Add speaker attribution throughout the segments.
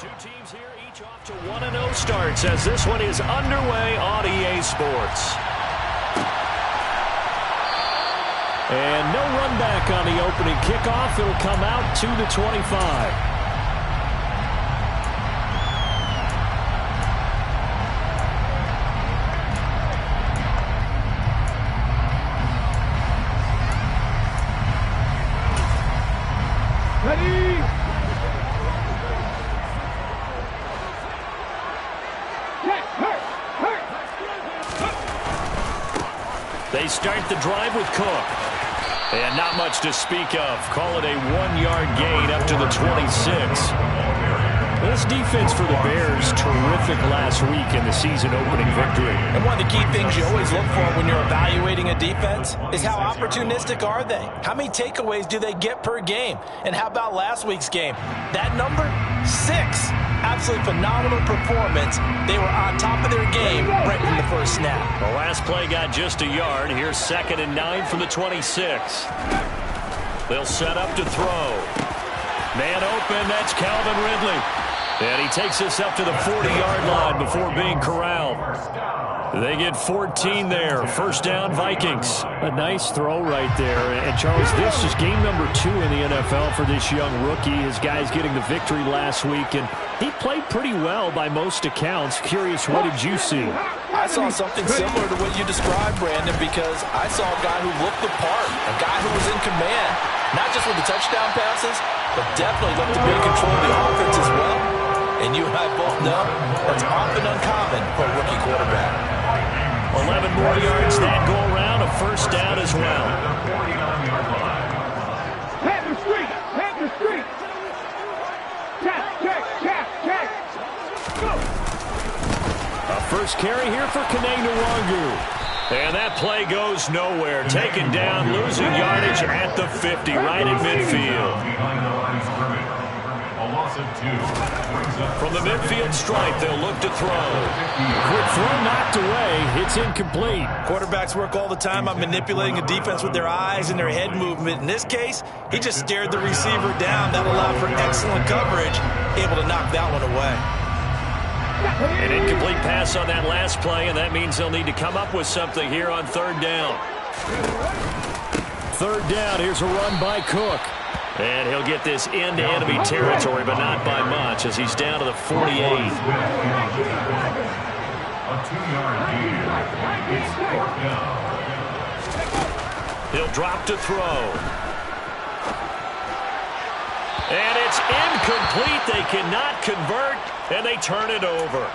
Speaker 1: Two teams here, each off to 1-0 starts as this one is underway on EA Sports. And no run back on the opening kickoff. It'll come out to the 25. They start the drive with Cook. And not much to speak of. Call it a 1-yard gain up to the 26. This defense for the Bears, terrific last week in the season-opening victory.
Speaker 2: And one of the key things you always look for when you're evaluating a defense is how opportunistic are they? How many takeaways do they get per game? And how about last week's game? That number? 6. Absolutely phenomenal performance. They were on top of their game right from the first snap.
Speaker 1: The last play got just a yard. Here's 2nd and 9 from the 26. They'll set up to throw. Man open, that's Calvin Ridley. And he takes us up to the 40-yard line before being corralled. They get 14 there. First down, Vikings. A nice throw right there. And, Charles, this is game number 2 in the NFL for this young rookie. His guys getting the victory last week, and he played pretty well by most accounts. Curious, what did you see?
Speaker 2: I saw something similar to what you described, Brandon, because I saw a guy who looked the part, a guy who was in command, not just with the touchdown passes, but definitely looked to be in control of the offense as well. And you and I both know that's often uncommon for a rookie quarterback.
Speaker 1: 11 more yards that go around, a first down as well.
Speaker 3: Panther Street! Panther Street! Check! Go!
Speaker 1: A first carry here for Kene Nwangu. And that play goes nowhere. Taken down, losing yardage at the 50, right at midfield. From the midfield stripe, they'll look to throw. Quick throw knocked away. It's incomplete.
Speaker 2: Quarterbacks work all the time on manipulating a defense with their eyes and their head movement. In this case, he just stared the receiver down. That allowed for excellent coverage, able to knock that one away.
Speaker 1: An incomplete pass on that last play, and that means they'll need to come up with something here on 3rd down. 3rd down, here's a run by Cook. And he'll get this into enemy territory, but not by much, as he's down to the 48.
Speaker 4: A 2-yard gain. It's 4th down.
Speaker 1: He'll drop to throw. And it's incomplete. They cannot convert, and they turn it over.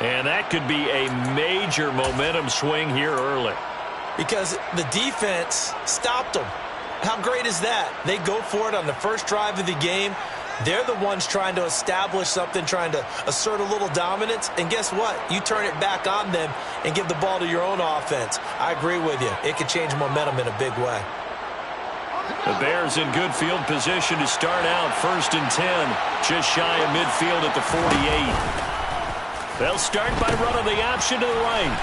Speaker 1: And that could be a major momentum swing here early.
Speaker 2: Because the defense stopped them. How great is that? They go for it on the first drive of the game. They're the ones trying to establish something, trying to assert a little dominance. And guess what? You turn it back on them and give the ball to your own offense. I agree with you. It could change momentum in a big way.
Speaker 1: The Bears in good field position to start out 1st and 10. Just shy of midfield at the 48. They'll start by running the option to the right.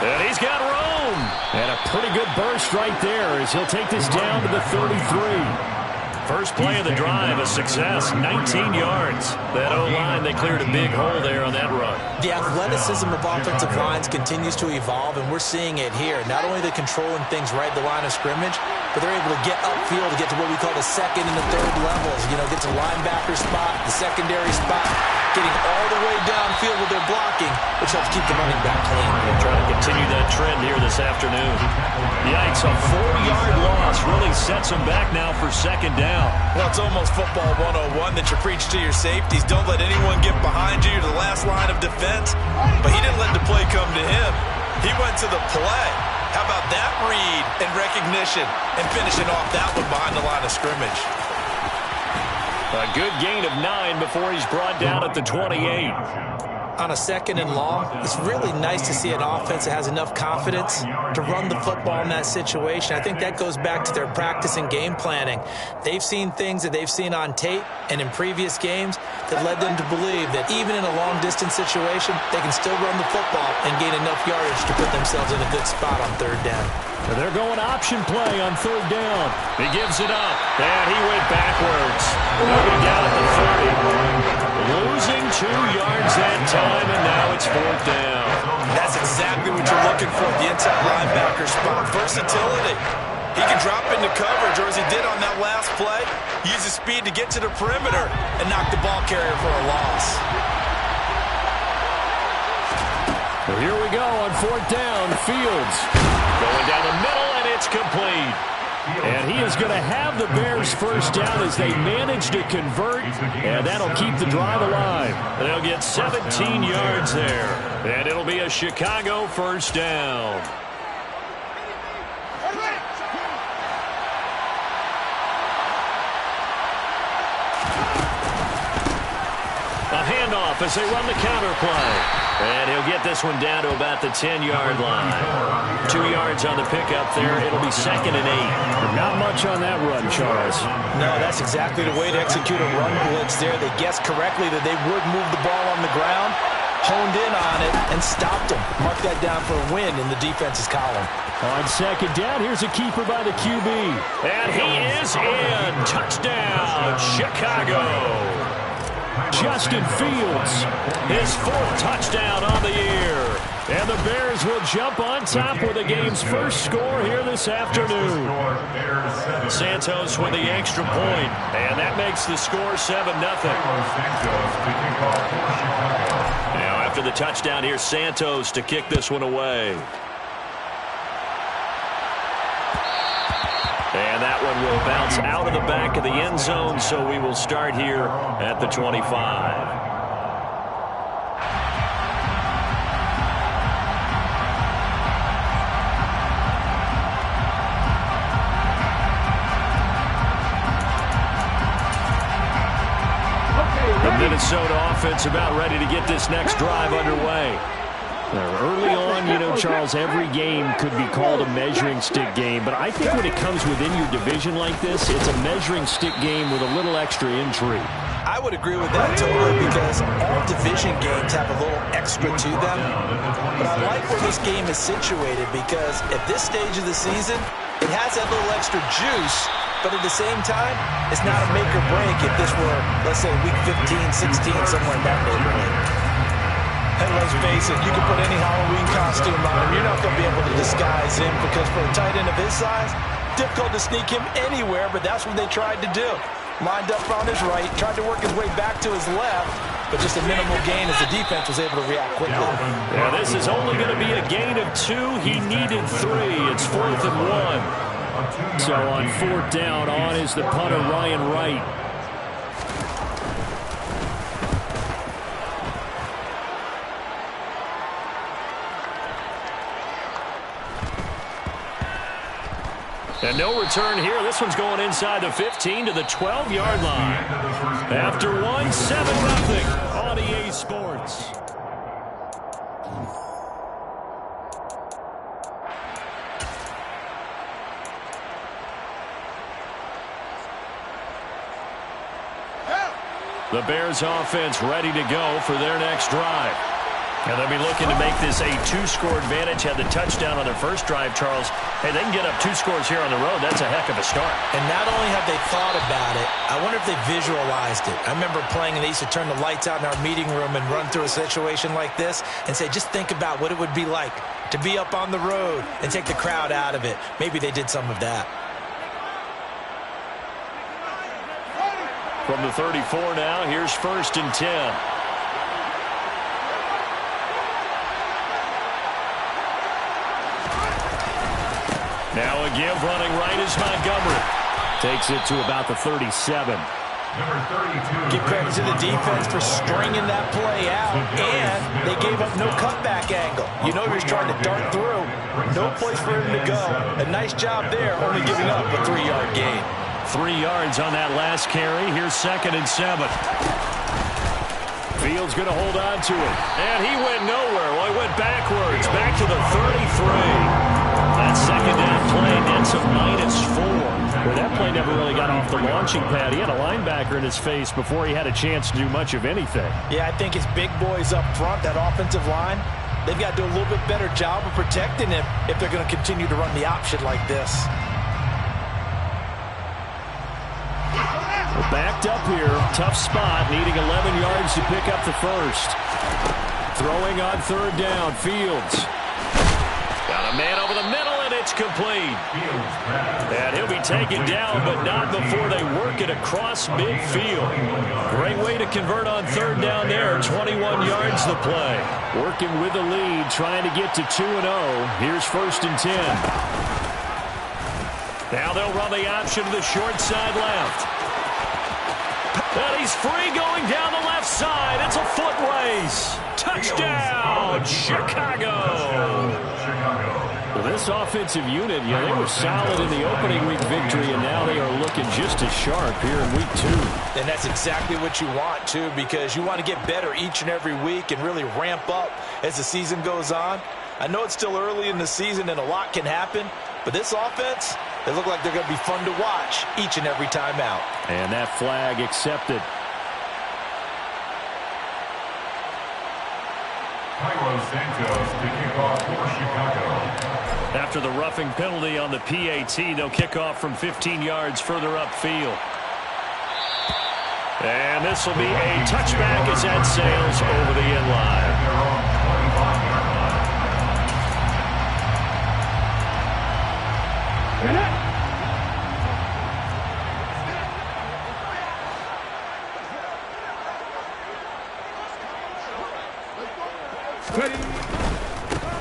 Speaker 1: And he's got room.
Speaker 5: And a pretty good burst right there as he'll take this down to the 33.
Speaker 1: First play of the drive, a success, 19 yards. That O-line, they cleared a big hole there on that run.
Speaker 2: The athleticism of offensive lines continues to evolve, and we're seeing it here. Not only are they controlling things right at the line of scrimmage, but they're able to get upfield to get to what we call the 2nd and the 3rd levels. You know, get to linebacker spot, the secondary spot, getting all the way downfield with their blocking, which helps keep the running back clean.
Speaker 1: They'll try to continue that trend here this afternoon. Yikes, a 4-yard loss really sets them back now for 2nd down.
Speaker 2: Well, it's almost football 101 that you preach to your safeties. Don't let anyone get behind you. You're the last line of defense. But he didn't let the play come to him. He went to the play. How about that read and recognition and finishing off that one behind the line of scrimmage?
Speaker 1: A good gain of 9 before he's brought down at the 28.
Speaker 2: on a 2nd and long, it's really nice to see an offense that has enough confidence to run the football in that situation. I think that goes back to their practice and game planning. They've seen things that they've seen on tape and in previous games that led them to believe that even in a long-distance situation, they can still run the football and gain enough yardage to put themselves in a good spot on 3rd down.
Speaker 5: They're going option play on 3rd down.
Speaker 1: He gives it up, and he went backwards. Moving down at the 30. Losing 2 yards that time, and now it's 4th down.
Speaker 2: That's exactly what you're looking for, the inside linebacker spot. Versatility. He can drop into coverage, or as he did on that last play, use his speed to get to the perimeter and knock the ball carrier for a loss.
Speaker 5: Well, here we go on 4th down. Fields
Speaker 1: going down the middle, and it's complete.
Speaker 5: And he is going to have the Bears' 1st down as they manage to convert, and that'll keep the drive alive.
Speaker 1: They'll get 17 yards there, and it'll be a Chicago 1st down. A handoff as they run the counter play. And he'll get this one down to about the 10-yard line. 2 yards on the pickup there. It'll be 2nd and 8.
Speaker 5: Not much on that run, Charles.
Speaker 2: No, that's exactly the way to execute a run blitz there. They guessed correctly that they would move the ball on the ground, honed in on it, and stopped them. Mark that down for a win in the defense's column.
Speaker 5: On 2nd down, here's a keeper by the QB.
Speaker 1: And he is in. Touchdown, Chicago.
Speaker 5: Justin Fields,
Speaker 1: his 4th touchdown on the year.
Speaker 5: And the Bears will jump on top with the game's first score here this afternoon.
Speaker 1: Santos with the extra point, and that makes the score 7-0. Now after the touchdown, here's Santos to kick this one away. And that one will bounce out of the back of the end zone, so we will start here at the 25. The Minnesota offense about ready to get this next drive underway.
Speaker 5: Early on, Charles, every game could be called a measuring stick game, but I think when it comes within your division like this, it's a measuring stick game with a little extra intrigue.
Speaker 2: I would agree with that totally, because all division games have a little extra to them. But I like where this game is situated, because at this stage of the season, it has that little extra juice, but at the same time, it's not a make or break if this were, let's say, week 15, 16, somewhere in that neighborhood. And let's face it, you can put any Halloween costume on him. You're not going to be able to disguise him, because for a tight end of his size, difficult to sneak him anywhere, but that's what they tried to do. Lined up on his right, tried to work his way back to his left, but just a minimal gain as the defense was able to react quickly.
Speaker 1: Yeah, this is only going to be a gain of 2. He needed 3. It's 4th and 1.
Speaker 5: So on 4th down, on is the punter, Ryan Wright.
Speaker 1: And no return here. This one's going inside the 15 to the 12-yard line. After 1, 7-0 on EA Sports. The Bears offense ready to go for their next drive. And they'll be looking to make this a 2-score advantage. Had the touchdown on their first drive, Charles. Hey, they can get up 2 scores here on the road. That's a heck of a start.
Speaker 2: And not only have they thought about it, I wonder if they visualized it. I remember playing, and they used to turn the lights out in our meeting room and run through a situation like this and say, just think about what it would be like to be up on the road and take the crowd out of it. Maybe they did some of that.
Speaker 1: From the 34 now, here's 1st and 10. Now a give running right is Montgomery.
Speaker 5: Takes it to about the 37.
Speaker 2: Give credit to the defense for stringing that play out, and they gave up no cutback angle. You know he was trying to dart through. No place for him to go. A nice job there, only giving up a 3-yard gain.
Speaker 1: 3 yards on that last carry. Here's 2nd and 7. Fields going to hold on to it. And he went nowhere. Well, he went backwards. Back to the 33. That second down play nets a -4.
Speaker 5: Well, that play never really got off the launching pad. He had a linebacker in his face before he had a chance to do much of anything.
Speaker 2: Yeah, I think his big boys up front, that offensive line, they've got to do a little bit better job of protecting him if they're going to continue to run the option like this.
Speaker 5: Well, backed up here. Tough spot, needing 11 yards to pick up the first. Throwing on third down, Fields.
Speaker 1: Got a man over the middle, and it's complete. And he'll be taken down, but not before they work it across midfield. Great way to convert on third down there. 21 yards the play.
Speaker 5: Working with the lead, trying to get to 2-0. Here's 1st and 10.
Speaker 1: Now they'll run the option to the short side left. And he's free going down the left side. It's a foot race. Touchdown, Chicago.
Speaker 5: Well, this offensive unit, they were solid in the opening week victory, and now they are looking just as sharp here in week 2.
Speaker 2: And that's exactly what you want, too, because you want to get better each and every week and really ramp up as the season goes on. I know it's still early in the season and a lot can happen, but this offense, they look like they're going to be fun to watch each and every time out.
Speaker 5: And that flag accepted.
Speaker 4: Santos to kick off for Chicago.
Speaker 1: After the roughing penalty on the PAT, they'll kick off from 15 yards further upfield. And this will be a touchback as that sails over the end line.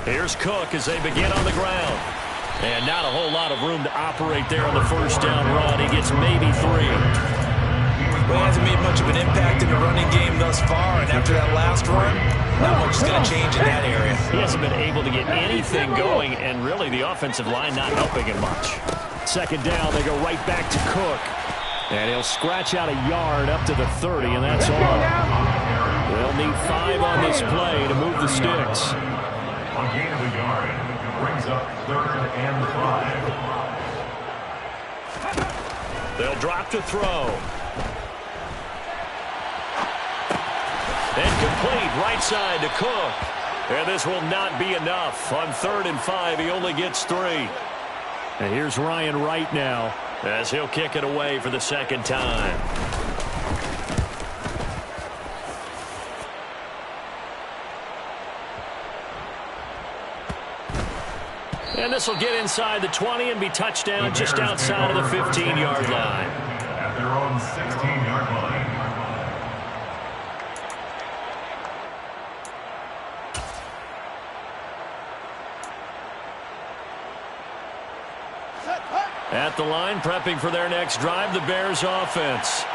Speaker 1: Here's Cook as they begin on the ground. And not a whole lot of room to operate there on the first down run. He gets maybe 3.
Speaker 2: Well, he hasn't made much of an impact in the running game thus far, and after that last run, not much is going to change in that area.
Speaker 1: He hasn't been able to get anything going, and really the offensive line not helping him much.
Speaker 5: Second down, they go right back to Cook. And he'll scratch out a yard up to the 30, and that's all. They'll need 5 on this play to move the sticks.
Speaker 4: A gain of a yard brings up 3rd and 5.
Speaker 1: They'll drop to throw. And complete right side to Cook. And this will not be enough. On 3rd and 5, he only gets 3.
Speaker 5: And here's Ryan Wright now,
Speaker 1: as he'll kick it away for the second time. And this will get inside the 20 and be touchdown just outside of the 15-yard line.
Speaker 4: At their own 16-yard line.
Speaker 1: At the line, prepping for their next drive, the Bears offense.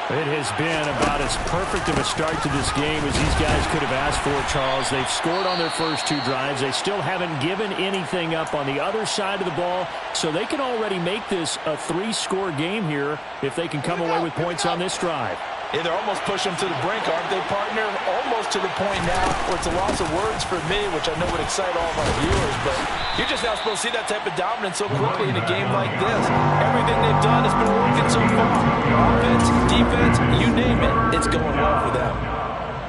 Speaker 5: It has been about as perfect of a start to this game as these guys could have asked for, Charles. They've scored on their first 2 drives. They still haven't given anything up on the other side of the ball, so they can already make this a 3-score game here if they can come away with points on this drive.
Speaker 2: Yeah, they're almost pushing them to the brink, aren't they, partner? Almost to the point now where it's a loss of words for me, which I know would excite all of our viewers, but you're just not supposed to see that type of dominance so quickly in a game like this. Everything they've done has been working so far. Offense, defense, you name it, it's going well for them.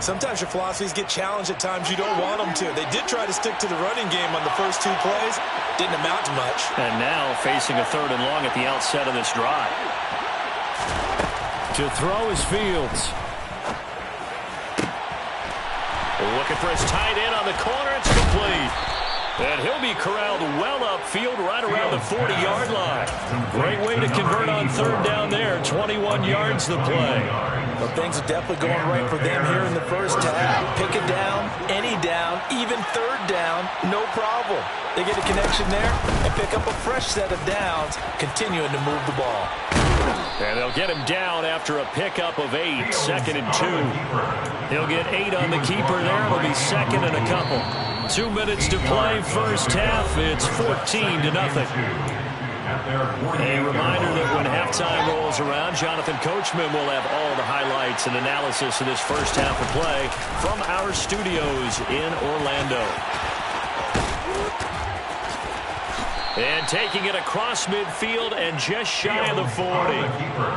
Speaker 2: Sometimes your philosophies get challenged at times you don't want them to. They did try to stick to the running game on the first 2 plays. Didn't amount to much.
Speaker 1: And now facing a 3rd and long at the outset of this drive.
Speaker 5: To throw is Fields.
Speaker 1: Looking for his tight end on the corner. It's complete. And he'll be corralled well upfield right around the 40-yard line. Great way to convert on 3rd down there. 21 yards the play.
Speaker 2: Well, things are definitely going right for them here in the first half. Pick it down, any down, even 3rd down, no problem. They get a connection there and pick up a fresh set of downs, continuing to move the ball.
Speaker 1: And they'll get him down after a pickup of 8, 2nd and 2. He'll get 8 on the keeper there. It'll be 2nd and a couple. 2 minutes to play first half. It's 14-0. A reminder that when halftime halftime rolls around, Jonathan Coachman will have all the highlights and analysis of this first half of play from our studios in Orlando. And taking it across midfield and just shy of the 40.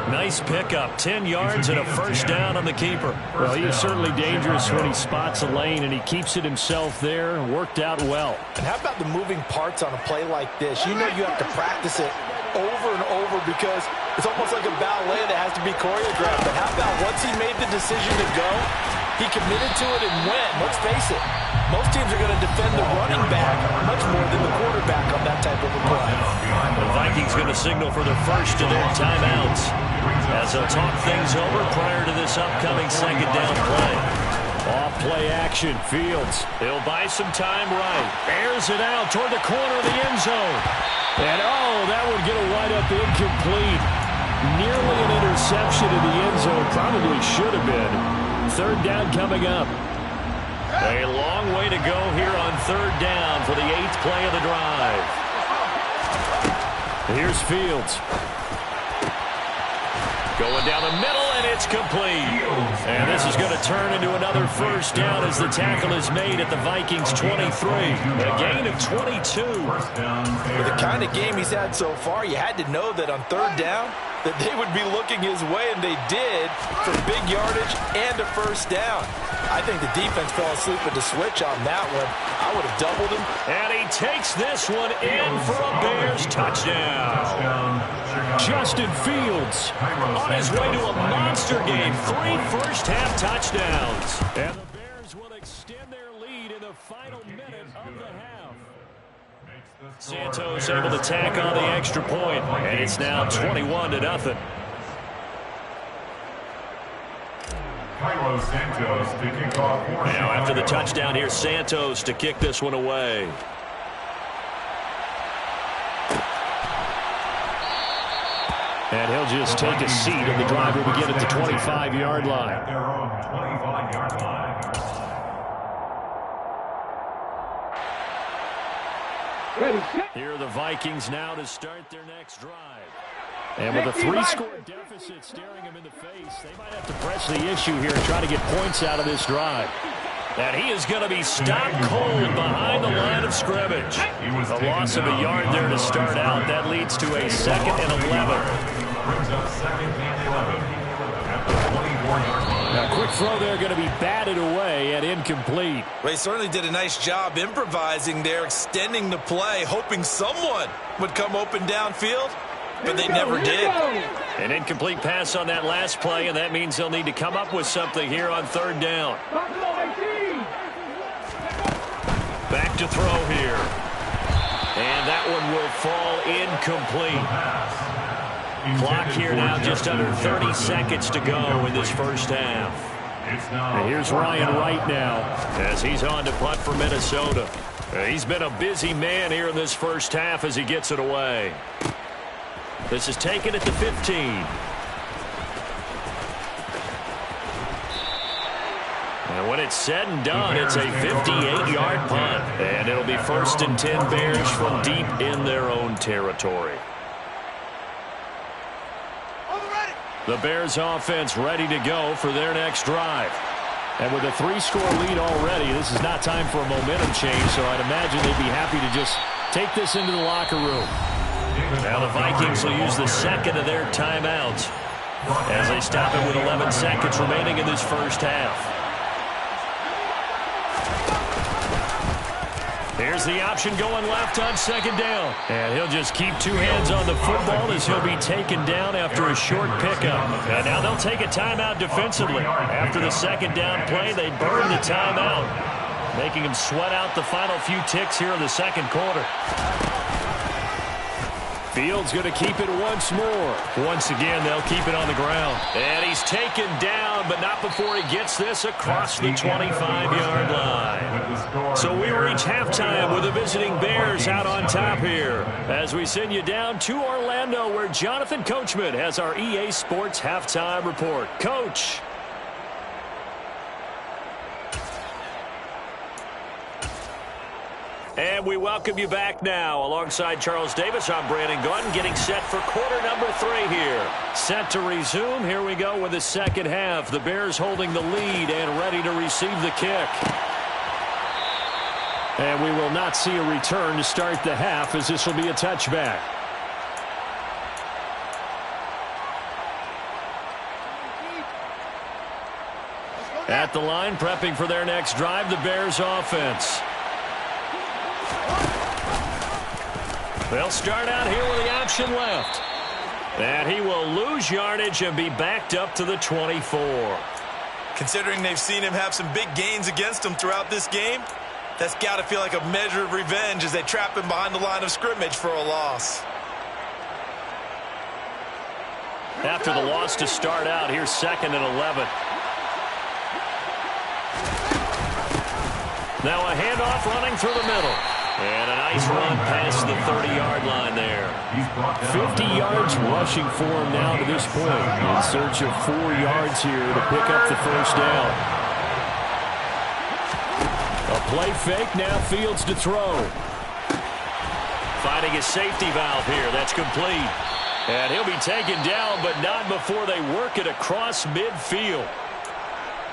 Speaker 1: Nice pickup, 10 yards and a first down on the keeper.
Speaker 5: Well, he is certainly dangerous when he spots a lane, and he keeps it himself there. Worked out well.
Speaker 2: And how about the moving parts on a play like this? You know you have to practice it over and over because it's almost like a ballet that has to be choreographed. But how about once he made the decision to go, he committed to it and went. Let's face it, most teams are going to defend the running back much more than the quarterback on that type of a play.
Speaker 1: The Vikings going to signal for the first of their timeouts as they'll talk things over prior to this upcoming second down play.
Speaker 5: Off play action, Fields.
Speaker 1: He'll buy some time right. Airs it out toward the corner of the end zone.
Speaker 5: And, that would get a wide-up incomplete. Nearly an interception in the end zone. Probably should have been. Third down coming up.
Speaker 1: A long way to go here on third down for the 8th play of the drive.
Speaker 5: Here's Fields.
Speaker 1: Going down the middle, and it's complete. And this is going to turn into another first down as the tackle is made at the Vikings' 23. A gain of 22.
Speaker 2: With the kind of game he's had so far, you had to know that on third down that they would be looking his way, and they did, for big yardage and a first down. I think the defense fell asleep at the switch on that one. I would have doubled him.
Speaker 1: And he takes this one in for a Bears touchdown.
Speaker 5: Justin Fields
Speaker 1: on his way to a monster game. 3 first-half touchdowns.
Speaker 5: And the Bears will extend their lead in the final minute of the half.
Speaker 1: Santos able to tack on the extra point, and it's now 21-0.
Speaker 4: Santos to kick off.
Speaker 1: Now after the touchdown, here's Santos to kick this one away.
Speaker 5: And he'll just take a seat, and the drive will begin at the 25-yard line.
Speaker 4: Their own 25-yard line.
Speaker 1: Here are the Vikings now to start their next drive.
Speaker 5: And with a 3-score deficit staring them in the face, they might have to press the issue here and try to get points out of this drive.
Speaker 1: And he is going to be stopped cold behind the line of scrimmage. A loss of a yard there to start out. That leads to a 2nd and 11.
Speaker 4: Brings up 2nd and 11 at the 24-yard line.
Speaker 5: Now, quick throw there going to be batted away and incomplete.
Speaker 2: They certainly did a nice job improvising there, extending the play, hoping someone would come open downfield, but they never did.
Speaker 1: An incomplete pass on that last play, and that means they'll need to come up with something here on third down. Back to throw here. And that one will fall incomplete. Clock here now just under 30 seconds to go in this first half.
Speaker 5: And here's Ryan Wright now
Speaker 1: as he's on to punt for Minnesota. He's been a busy man here in this first half as he gets it away. This is taken at the 15. And when it's said and done, it's a 58-yard punt. And it'll be 1st and 10 Bears from deep in their own territory. The Bears offense ready to go for their next drive.
Speaker 5: And with a 3-score lead already, this is not time for a momentum change, so I'd imagine they'd be happy to just take this into the locker room.
Speaker 1: Now the Vikings will use the 2nd of their timeouts as they stop it with 11 seconds remaining in this first half. Here's the option going left on 2nd down. And he'll just keep 2 hands on the football as he'll be taken down after a short pickup. And now they'll take a timeout defensively. After the 2nd down play, they burn the timeout, making him sweat out the final few ticks here in the 2nd quarter.
Speaker 5: Fields going to keep it once more.
Speaker 1: Once again, they'll keep it on the ground. And he's taken down, but not before he gets this across the 25-yard line. So we reach halftime with the visiting Bears out on top here as we send you down to Orlando where Jonathan Coachman has our EA Sports halftime report. Coach. And we welcome you back now. Alongside Charles Davis, I'm Brandon Gaudin, getting set for quarter number 3 here. Set to resume. Here we go with the second half. The Bears holding the lead and ready to receive the kick. And we will not see a return to start the half, as this will be a touchback. At the line, prepping for their next drive, the Bears offense. They'll start out here with the option left. And he will lose yardage and be backed up to the 24.
Speaker 2: Considering they've seen him have some big gains against them throughout this game, that's got to feel like a measure of revenge as they trap him behind the line of scrimmage for a loss.
Speaker 1: After the loss to start out, here's 2nd and 11. Now a handoff running through the middle. And a nice run past the 30-yard line there.
Speaker 5: 50 yards rushing for him now to this point. In search of 4 yards here to pick up the first down. A play fake, now Fields to throw.
Speaker 1: Finding a safety valve here. That's complete. And he'll be taken down, but not before they work it across midfield.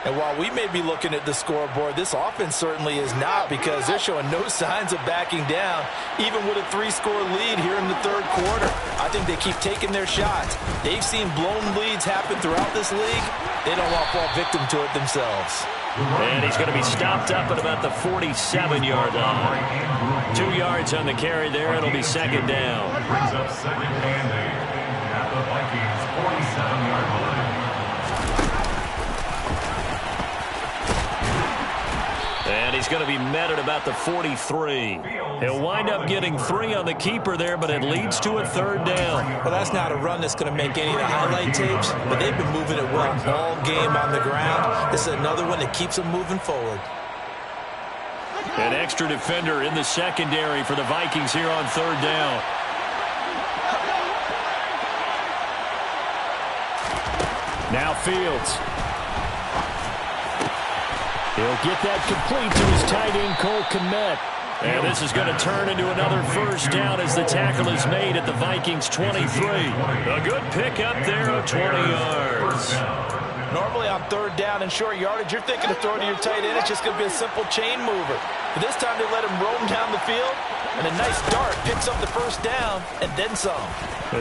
Speaker 2: And while we may be looking at the scoreboard, this offense certainly is not, because they're showing no signs of backing down, even with a 3-score lead here in the third quarter. I think they keep taking their shots. They've seen blown leads happen throughout this league. They don't want to fall victim to it themselves.
Speaker 1: And he's going to be stopped up at about the 47-yard line. 2 yards on the carry there. It'll be second down.
Speaker 4: Brings up second and 8 at the Vikings 47-yard line.
Speaker 1: And he's going to be met at about the 43. He'll wind up getting 3 on the keeper there, but it leads to a third down.
Speaker 2: Well, that's not a run that's going to make any of the highlight tapes, but they've been moving it well all game on the ground. This is another one that keeps them moving forward.
Speaker 1: An extra defender in the secondary for the Vikings here on third down.
Speaker 5: Now Fields. He'll get that complete to his tight end, Cole Kmet.
Speaker 1: And this is going to turn into another first down as the tackle is made at the Vikings 23. A good pickup there of 20 yards.
Speaker 2: Normally on third down and short yardage, you're thinking of throwing to your tight end. It's just going to be a simple chain mover. But this time they let him roam down the field, and a nice dart picks up the first down and then some.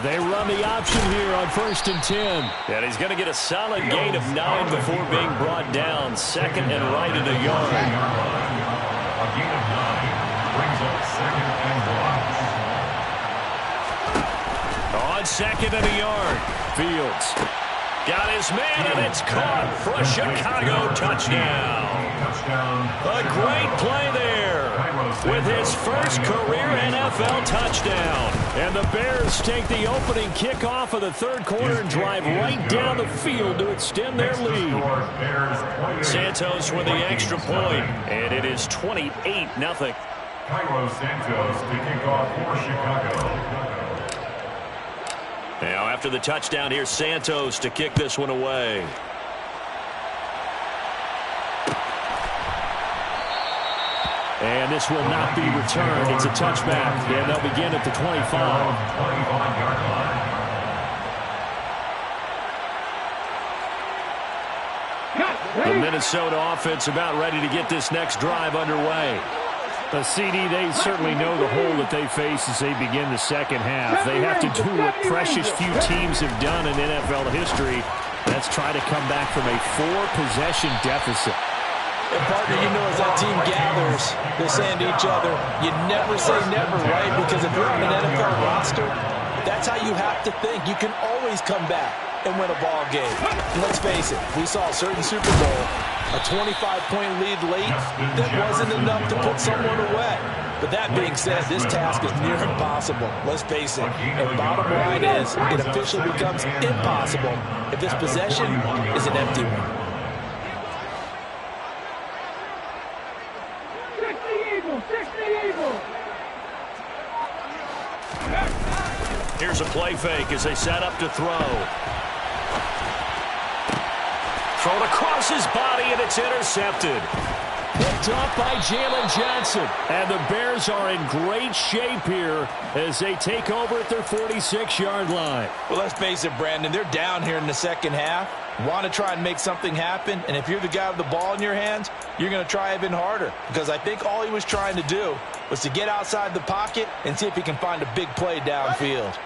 Speaker 5: They run the option here on 1st and 10.
Speaker 1: And he's going to get a solid gain of 9 before being brought down. 2nd and right at a yard.
Speaker 4: A gain of 9 brings up 2nd and 1.
Speaker 1: On 2nd and a yard.
Speaker 5: Fields.
Speaker 1: Got his man, and it's caught for a Chicago touchdown. A great play there with his first career NFL touchdown. And the Bears take the opening kickoff of the third quarter and drive right down the field to extend their lead. Santos with the extra point, and it is 28-0.
Speaker 4: Cairo Santos to kick off for Chicago.
Speaker 1: Now after the touchdown, here's Santos to kick this one away.
Speaker 5: And this will not be returned. It's a touchback, and they'll begin at the 25.
Speaker 1: The Minnesota offense about ready to get this next drive underway.
Speaker 5: CD, they certainly know the hole that they face as they begin the second half. They have to do what precious few teams have done in NFL history. That's try to come back from a 4-possession deficit.
Speaker 2: And partner, you know, as that team gathers, they're saying to each other, you never say never, right? Because if you're on an NFL roster, that's how you have to think. You can always come back and win a ball game. And let's face it, we saw a certain Super Bowl, a 25-point lead late, that wasn't enough to put someone away. But that being said, this task is near impossible. Let's face it. And bottom line is, it officially becomes impossible if this possession is an empty one.
Speaker 1: Here's a play fake as they set up to throw. Thrown across his body, and it's intercepted.
Speaker 5: Picked off by Jalen Johnson. And the Bears are in great shape here as they take over at their 46-yard line.
Speaker 2: Well, let's face it, Brandon. They're down here in the second half. Want to try and make something happen. And if you're the guy with the ball in your hands, you're going to try even harder. Because I think all he was trying to do was to get outside the pocket and see if he can find a big play downfield.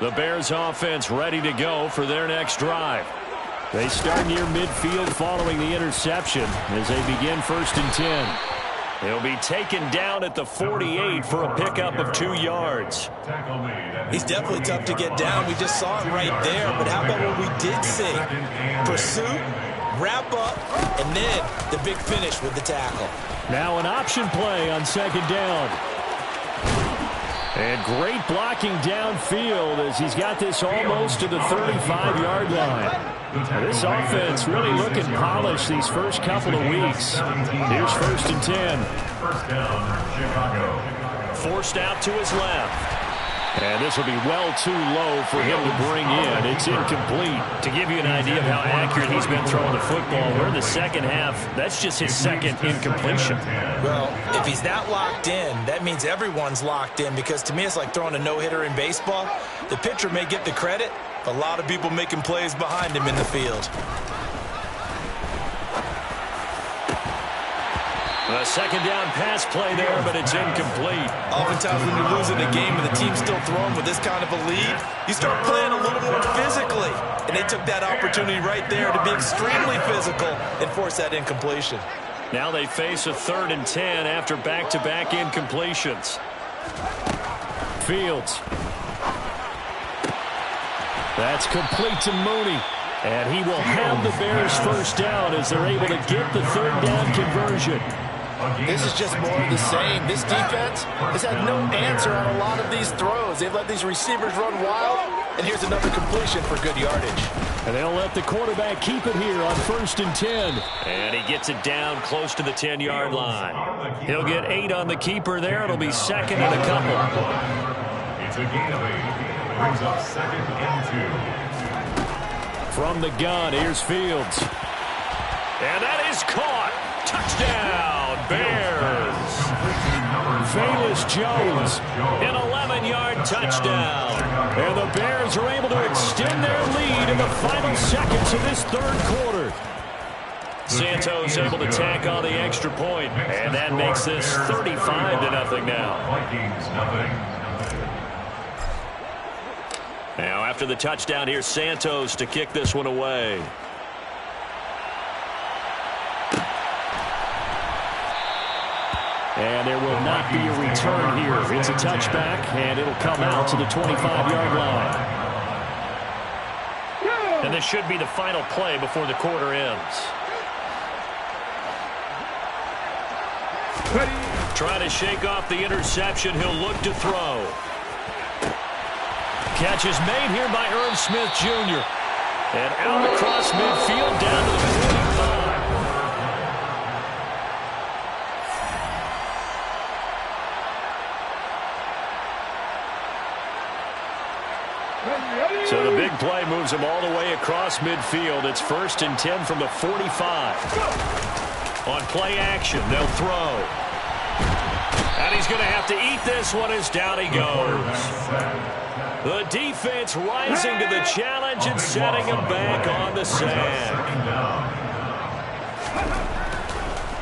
Speaker 1: The Bears offense ready to go for their next drive.
Speaker 5: They start near midfield following the interception as they begin 1st and 10.
Speaker 1: He'll be taken down at the 48 for a pickup of 2 yards.
Speaker 2: He's definitely tough to get down. We just saw it right there. But how about what we did see? Pursuit, wrap up, and then the big finish with the tackle.
Speaker 5: Now an option play on 2nd down. And great blocking downfield as he's got this almost to the 35-yard line. Now this offense really looking polished these first couple of weeks. Here's 1st and 10.
Speaker 4: First down, Chicago.
Speaker 1: Forced out to his left. And this will be well too low for him to bring in. It's incomplete.
Speaker 5: To give you an idea of how accurate he's been throwing the football, we're in the second half. That's just his second incompletion.
Speaker 2: Well, if he's that locked in, that means everyone's locked in, because to me it's like throwing a no-hitter in baseball. The pitcher may get the credit, but a lot of people making plays behind him in the field.
Speaker 1: A 2nd down pass play there, but it's incomplete.
Speaker 2: Oftentimes when you're losing a game and the team's still throwing with this kind of a lead, you start playing a little more physically. And they took that opportunity right there to be extremely physical and force that incompletion.
Speaker 1: Now they face a 3rd and 10 after back-to-back incompletions.
Speaker 5: Fields. That's complete to Mooney. And he will have the Bears 1st down as they're able to get the 3rd down conversion.
Speaker 2: This is just more of the same. This defense has had no answer on a lot of these throws. They've let these receivers run wild, and here's another completion for good yardage.
Speaker 5: And they'll let the quarterback keep it here on 1st and 10.
Speaker 1: And he gets it down close to the 10-yard line. He'll get 8 on the keeper there. It'll be 2nd and a couple.
Speaker 4: It's a gain of 8. Brings up 2nd and 2.
Speaker 5: From the gun, here's Fields.
Speaker 1: And that is caught. Touchdown, Bears.
Speaker 5: Velus Jones.
Speaker 1: An 11-yard touchdown.
Speaker 5: And the Bears are able to extend their lead in the final seconds of this 3rd quarter.
Speaker 1: Santos able to tack on the extra point, and that makes this 35-0 now.
Speaker 4: Vikings, nothing.
Speaker 1: Now after the touchdown, here's Santos to kick this one away.
Speaker 5: And there will not be a return here. It's a touchback, and it'll come out to the 25-yard line.
Speaker 1: And this should be the final play before the quarter ends. Trying to shake off the interception. He'll look to throw. Catch is made here by Irv Smith Jr. And out across midfield down to the 45. So the big play moves him all the way across midfield. It's 1st and 10 from the 45. On play action, they'll throw. And he's going to have to eat this one as down he goes. The defense rising to the challenge and setting him back on the sack.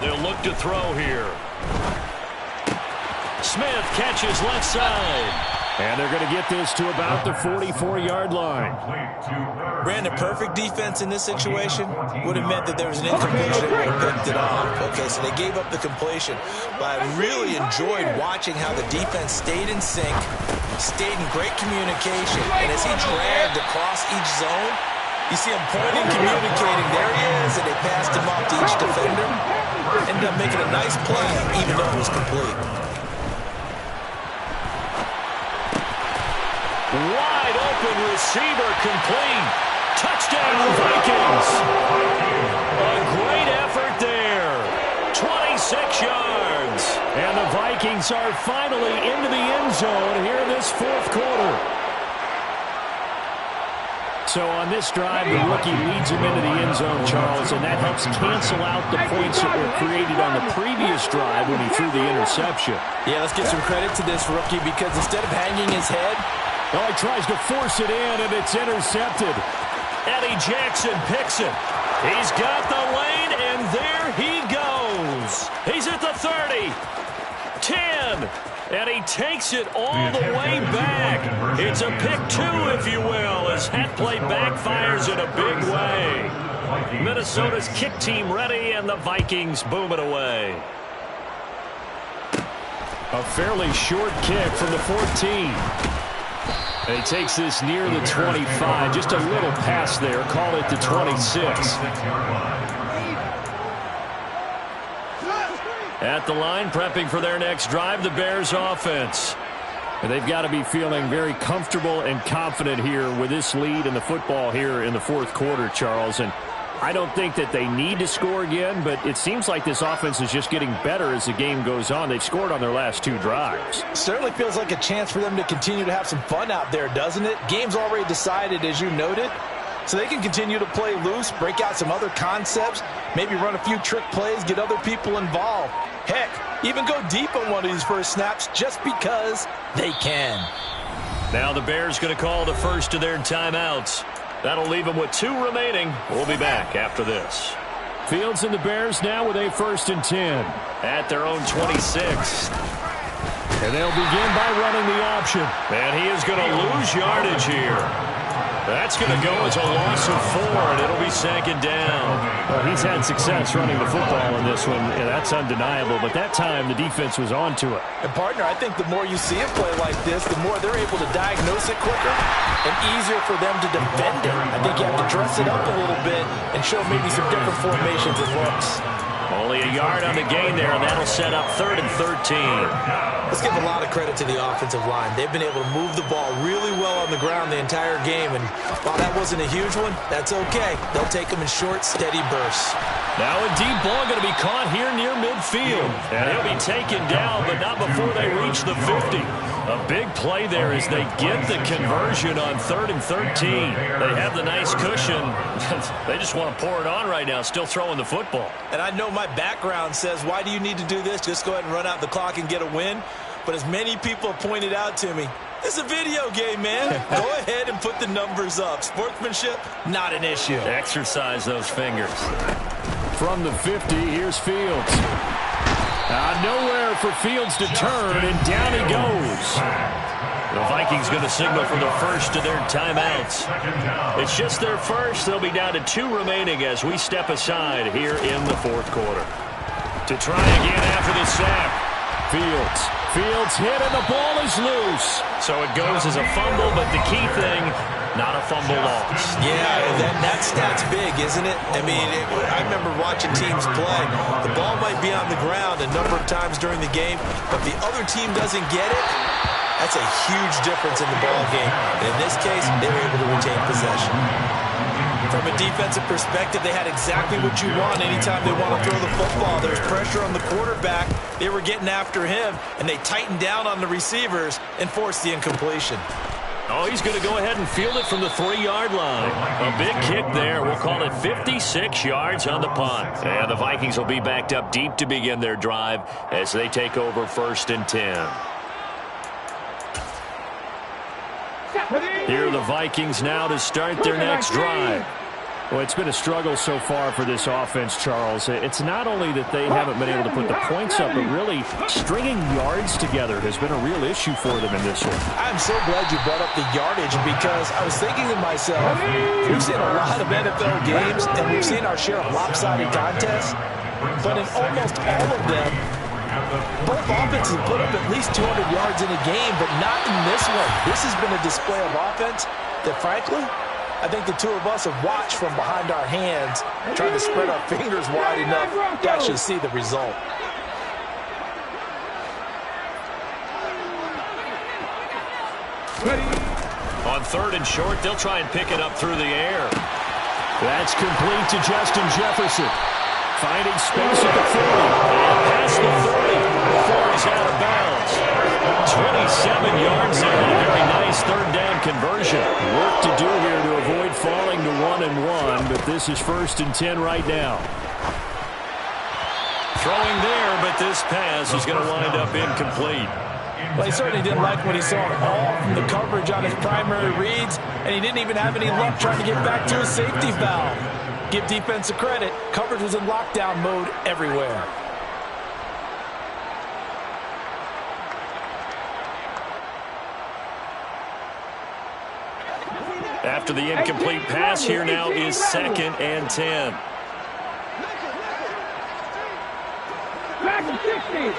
Speaker 1: They'll look to throw here. Smith catches left side.
Speaker 5: And they're going to get this to about the 44-yard line.
Speaker 2: Brandon, perfect defense in this situation would have meant that there was an incompletion that would have picked it off. Okay, so they gave up the completion. But I really enjoyed watching how the defense stayed in sync, stayed in great communication. And as he dragged across each zone, you see him pointing, communicating. There he is, and they passed him off to each defender. Ended up making a nice play, even though it was complete.
Speaker 1: Wide open receiver complete. Touchdown Vikings. A great effort there. 26 yards.
Speaker 5: And the Vikings are finally into the end zone here in this 4th quarter. So on this drive, the rookie leads him into the end zone, Charles, and that helps cancel out the points that were created on the previous drive when he threw the interception.
Speaker 2: Yeah, let's give some credit to this rookie because instead of hanging his head,
Speaker 5: well, he tries to force it in, and it's intercepted.
Speaker 1: Eddie Jackson picks it. He's got the lane, and there he goes. He's at the 30, 10, and he takes it all the way back. It's a pick two, if you will, as that play backfires in a big way. Minnesota's kick team ready, and the Vikings boom it away.
Speaker 5: A fairly short kick from the 14. And he takes this near the 25. Just a little pass there. Call it the 26.
Speaker 1: At the line, prepping for their next drive, the Bears offense.
Speaker 5: And they've got to be feeling very comfortable and confident here with this lead in the football here in the fourth quarter, Charles. And I don't think that they need to score again, but it seems like this offense is just getting better as the game goes on. They've scored on their last two drives.
Speaker 2: Certainly feels like a chance for them to continue to have some fun out there, doesn't it? Game's already decided, as you noted, so they can continue to play loose, break out some other concepts, maybe run a few trick plays, get other people involved. Heck, even go deep on one of these first snaps just because they can.
Speaker 1: Now the Bears going to call the first of their timeouts. That'll leave them with 2 remaining. We'll be back after this.
Speaker 5: Fields and the Bears now with a 1st and 10.
Speaker 1: At their own 26.
Speaker 5: And they'll begin by running the option.
Speaker 1: And he is going to lose yardage here. That's going to go as a loss of 4, and it'll be 2nd down.
Speaker 5: Well, he's had success running the football in this one, and that's undeniable. But that time, the defense was on to it.
Speaker 2: And, partner, I think the more you see a play like this, the more they're able to diagnose it quicker and easier for them to defend it. I think you have to dress it up a little bit and show maybe some different formations and looks.
Speaker 1: Only a yard on the gain there, and that'll set up 3rd and 13.
Speaker 2: Let's give a lot of credit to the offensive line. They've been able to move the ball really well on the ground the entire game, and while that wasn't a huge one, that's okay. They'll take them in short, steady bursts.
Speaker 1: Now a deep ball going to be caught here near midfield. And he'll be taken down, but not before they reach the 50. A big play there as they get the conversion on 3rd and 13. They have the nice cushion. They just want to pour it on right now, still throwing the football.
Speaker 2: And I know my background says, why do you need to do this? Just go ahead and run out the clock and get a win. But as many people have pointed out to me, it's a video game, man. Go ahead and put the numbers up. Sportsmanship, not an issue.
Speaker 1: Exercise those fingers.
Speaker 5: From the 50, here's Fields. Nowhere for Fields to turn, and down he goes.
Speaker 1: The Vikings going to signal for the first of their timeouts. It's just their first. They'll be down to 2 remaining as we step aside here in the fourth quarter. To try again after the sack.
Speaker 5: Fields hit, and the ball is loose.
Speaker 1: So it goes as a fumble, but the key thing, not a fumble loss.
Speaker 2: Yeah, that stat's big, isn't it? I mean, I remember watching teams play. The ball might be on the ground a number of times during the game, but the other team doesn't get it. That's a huge difference in the ball game. And in this case, they were able to retain possession. From a defensive perspective, they had exactly what you want anytime they want to throw the football. There's pressure on the quarterback. They were getting after him, and they tightened down on the receivers and forced the incompletion.
Speaker 1: Oh, he's going to go ahead and field it from the 3-yard line. A big kick there. We'll call it 56 yards on the punt. And the Vikings will be backed up deep to begin their drive as they take over 1st and 10. Here are the Vikings now to start their next drive.
Speaker 5: Well, it's been a struggle so far for this offense, Charles. It's not only that they haven't been able to put the points up, but really stringing yards together has been a real issue for them in this one.
Speaker 2: I'm so glad you brought up the yardage because I was thinking to myself, we've seen a lot of NFL games and we've seen our share of lopsided contests, but in almost all of them, both offenses put up at least 200 yards in a game, but not in this one. This has been a display of offense that, frankly, I think the two of us have watched from behind our hands, trying to spread our fingers wide enough to actually see the result.
Speaker 1: On 3rd and short, they'll try and pick it up through the air.
Speaker 5: That's complete to Justin Jefferson. Finding space at the 40. And past the 30. Before he's out of bounds.
Speaker 1: 27 yards there. A very nice 3rd down conversion.
Speaker 5: Work to do here to avoid 1-1, but this is 1st and 10 right now.
Speaker 1: Throwing there, but this pass is going to wind up incomplete.
Speaker 2: Well, he certainly didn't like when he saw it all from the coverage on his primary reads, and he didn't even have any luck trying to get back to his safety valve. Give defense a credit. Coverage was in lockdown mode everywhere.
Speaker 1: After the incomplete pass, here now is 2nd and 10.
Speaker 3: Back to 60.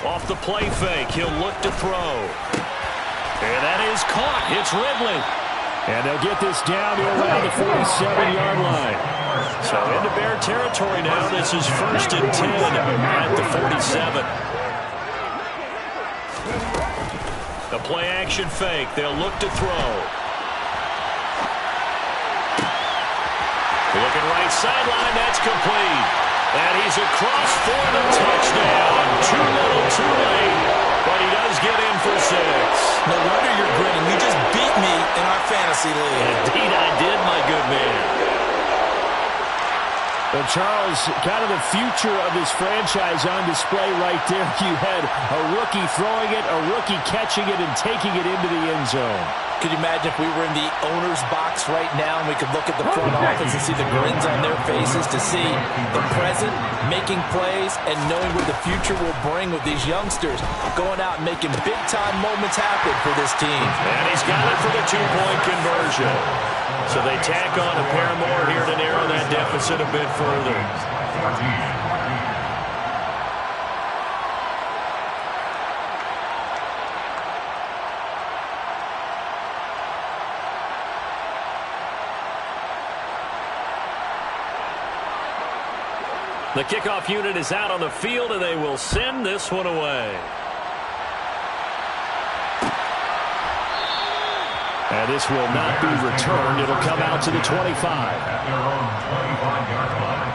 Speaker 1: Off the play fake, he'll look to throw. And that is caught. It's Ridley.
Speaker 5: And they'll get this down to around the 47-yard line.
Speaker 1: So into Bear territory now. This is 1st and 10 at the 47. The play action fake. They'll look to throw. Looking right sideline. That's complete. And he's across for the touchdown. Too little, too late. But he does get in for 6.
Speaker 2: No wonder you're grinning. You just beat me in our fantasy league.
Speaker 1: Indeed I did, my good man.
Speaker 5: Well, Charles, kind of the future of this franchise on display right there. You had a rookie throwing it, a rookie catching it, and taking it into the end zone.
Speaker 2: Could you imagine if we were in the owner's box right now and we could look at the front office and see the grins on their faces, to see the present making plays and knowing what the future will bring with these youngsters going out and making big-time moments happen for this team.
Speaker 1: And he's got it for the 2-point conversion. So they tack on a pair more here to narrow that deficit a bit further. The kickoff unit is out on the field, and they will send this one away.
Speaker 5: And this will not be returned. It'll come out to the 25.
Speaker 4: At their own 25-yard line.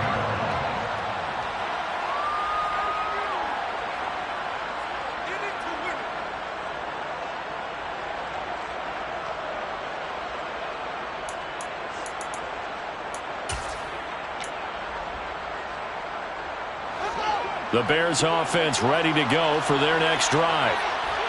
Speaker 1: The Bears offense ready to go for their next drive.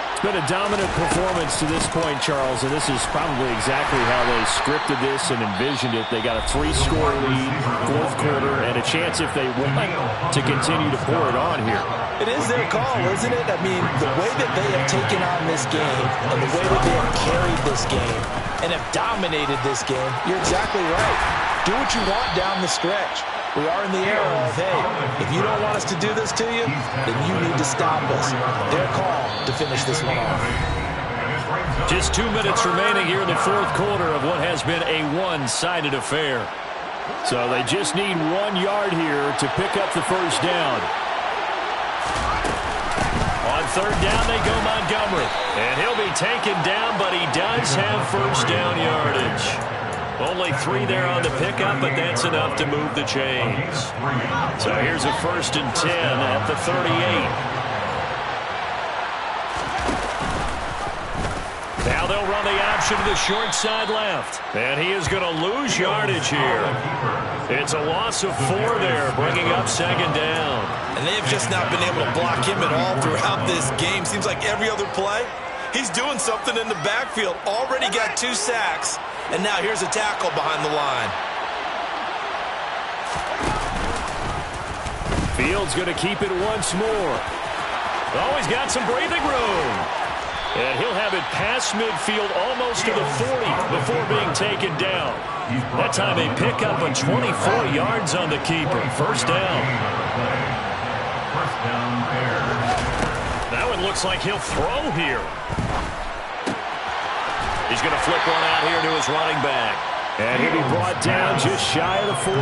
Speaker 5: It's been a dominant performance to this point, Charles, and this is probably exactly how they scripted this and envisioned it. They got a 3-score lead, 4th quarter, and a chance if they want to continue to pour it on here.
Speaker 2: It is their call, isn't it? I mean, the way that they have taken on this game and the way that they have carried this game and have dominated this game, you're exactly right. Do what you want down the stretch. We are in the era of, hey, if you don't want us to do this to you, then you need to stop us. Their call to finish this one off.
Speaker 1: Just 2 minutes remaining here in the 4th quarter of what has been a one-sided affair.
Speaker 5: So they just need 1 yard here to pick up the first down.
Speaker 1: On 3rd down, they go Montgomery. And he'll be taken down, but he does have first down yardage. Only 3 there on the pickup, but that's enough to move the chains. So here's a 1st and 10 at the 38. Now they'll run the option to the short side left. And he is going to lose yardage here. It's a loss of 4 there, bringing up 2nd down.
Speaker 2: And they've just not been able to block him at all throughout this game. Seems like every other play, he's doing something in the backfield. Already got 2 sacks. And now here's a tackle behind the line.
Speaker 5: Fields going to keep it once more.
Speaker 1: Oh, he's got some breathing room. And he'll have it past midfield almost to the 40 before being taken down. That time a pickup of 24 yards on the keeper. First down. That one looks like he'll throw here. He's going to flip one out here to his running back.
Speaker 5: And he'll be brought down just shy of the 40.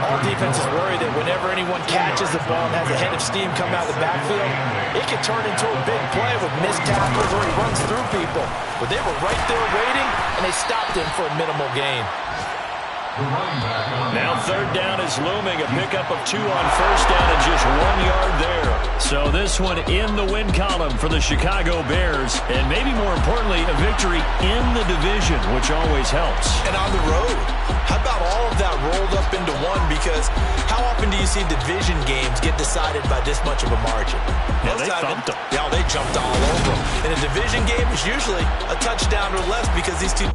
Speaker 2: All defenses worry that whenever anyone catches the ball and has a head of steam come out of the backfield, it can turn into a big play with missed tackles or he runs through people. But they were right there waiting, and they stopped him for a minimal gain.
Speaker 1: Now 3rd down is looming. A pickup of 2 on 1st down and just 1 yard there. So this one in the win column for the Chicago Bears, and maybe more importantly, a victory in the division, which always helps.
Speaker 2: And on the road, how about all of that rolled up into one? Because how often do you see division games get decided by this much of a margin?
Speaker 1: Yeah, they thumped them.
Speaker 2: Yeah, they jumped all over them. In a division game, it's usually a touchdown or less because these two